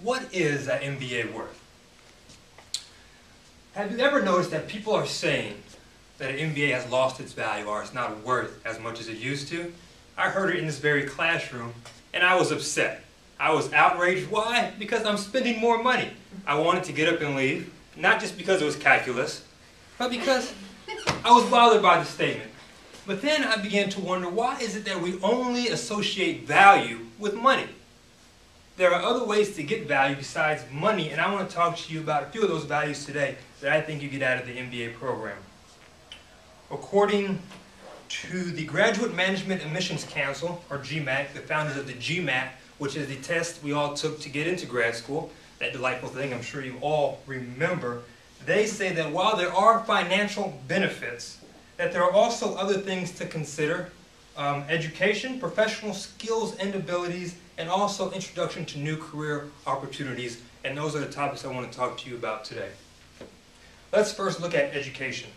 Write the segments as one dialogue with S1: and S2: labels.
S1: What is an MBA worth? Have you ever noticed that people are saying that an MBA has lost its value or it's not worth as much as it used to? I heard it in this very classroom and I was upset. I was outraged. Why? Because I'm spending more money. I wanted to get up and leave, not just because it was calculus, but because I was bothered by the statement. But then I began to wonder, why is it that we only associate value with money? There are other ways to get value besides money, and I want to talk to you about a few of those values today that I think you get out of the MBA program. According to the Graduate Management Admissions Council, or GMAT, the founders of the GMAT, which is the test we all took to get into grad school, that delightful thing I'm sure you all remember, they say that while there are financial benefits, that there are also other things to consider. Education, professional skills and abilities, and also introduction to new career opportunities. And those are the topics I want to talk to you about today. Let's first look at education.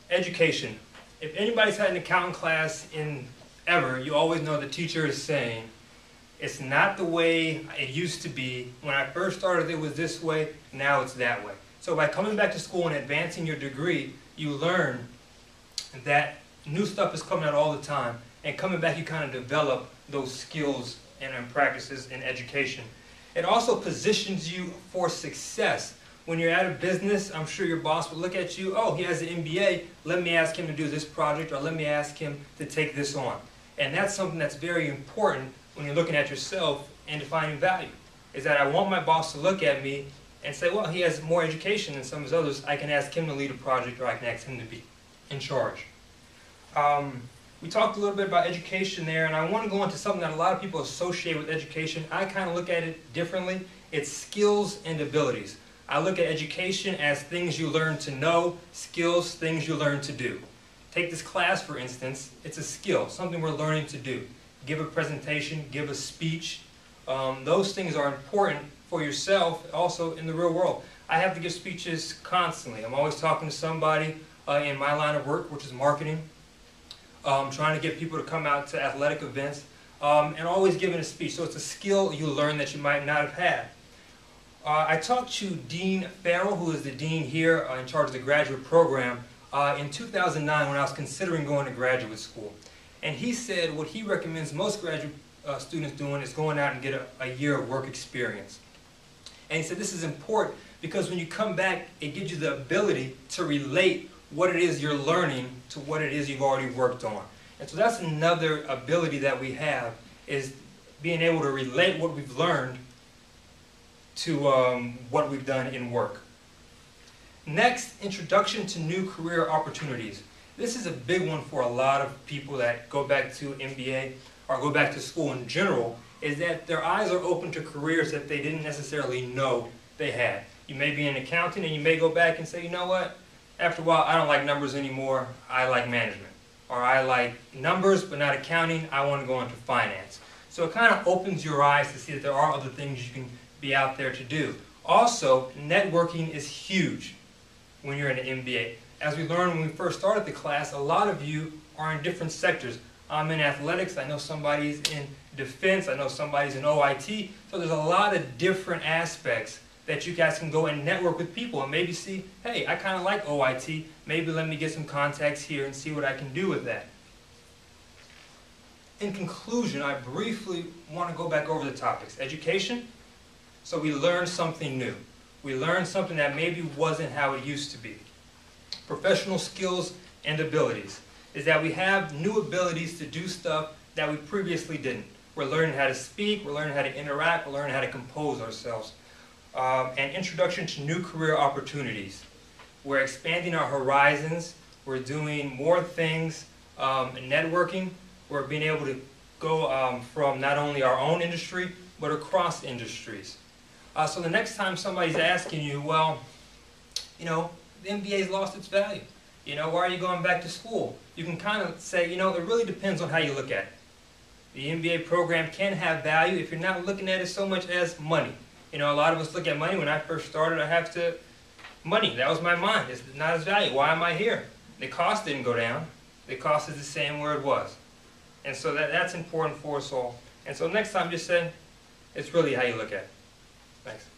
S1: Education. If anybody's had an accounting class ever, you always know the teacher is saying, it's not the way it used to be. When I first started, it was this way. Now it's that way. So by coming back to school and advancing your degree, you learn that new stuff is coming out all the time. And coming back, you kind of develop those skills and practices in education. It also positions you for success. When you're at a business, I'm sure your boss will look at you, oh, he has an MBA, let me ask him to do this project, or let me ask him to take this on. And that's something that's very important when you're looking at yourself and defining value, is that I want my boss to look at me and say, well, he has more education than some of his others. I can ask him to lead a project, or I can ask him to be in charge. We talked a little bit about education there, and I want to go into something that a lot of people associate with education. I kind of look at it differently. It's skills and abilities. I look at education as things you learn to know, skills, things you learn to do. Take this class, for instance. It's a skill, something we're learning to do. Give a presentation, give a speech. Those things are important for yourself, also in the real world. I have to give speeches constantly. I'm always talking to somebody in my line of work, which is marketing. Trying to get people to come out to athletic events, and always giving a speech. So it's a skill you learn that you might not have had. I talked to Dean Farrell, who is the dean here in charge of the graduate program, in 2009 when I was considering going to graduate school. And he said what he recommends most graduate students doing is going out and get a year of work experience. And he said this is important because when you come back, it gives you the ability to relate what it is you're learning to what it is you've already worked on. And so that's another ability that we have, is being able to relate what we've learned to what we've done in work. Next, introduction to new career opportunities. This is a big one for a lot of people that go back to MBA or go back to school in general, is that their eyes are open to careers that they didn't necessarily know they had. You may be an accountant and you may go back and say, you know what? After a while, I don't like numbers anymore, I like management. Or I like numbers but not accounting, I want to go into finance. So it kind of opens your eyes to see that there are other things you can be out there to do. Also, networking is huge when you're in an MBA. As we learned when we first started the class, a lot of you are in different sectors. I'm in athletics, I know somebody's in defense, I know somebody's in OIT. So there's a lot of different aspects that you guys can go and network with people and maybe see, hey, I kind of like OIT, maybe let me get some contacts here and see what I can do with that. In conclusion, I briefly want to go back over the topics. Education, so we learn something new. We learn something that maybe wasn't how it used to be. Professional skills and abilities, is that we have new abilities to do stuff that we previously didn't. We're learning how to speak, we're learning how to interact, we're learning how to compose ourselves. And introduction to new career opportunities. We're expanding our horizons, we're doing more things, networking, we're being able to go from not only our own industry, but across industries. So the next time somebody's asking you, well, you know, the MBA's lost its value. You know, why are you going back to school? You can kind of say, you know, it really depends on how you look at it. The MBA program can have value if you're not looking at it so much as money. You know, a lot of us look at money. When I first started, money, that was my mind. It's not as valuable. Why am I here? The cost didn't go down. The cost is the same where it was. And so that's important for us all. And so next time, just say, it's really how you look at it. Thanks.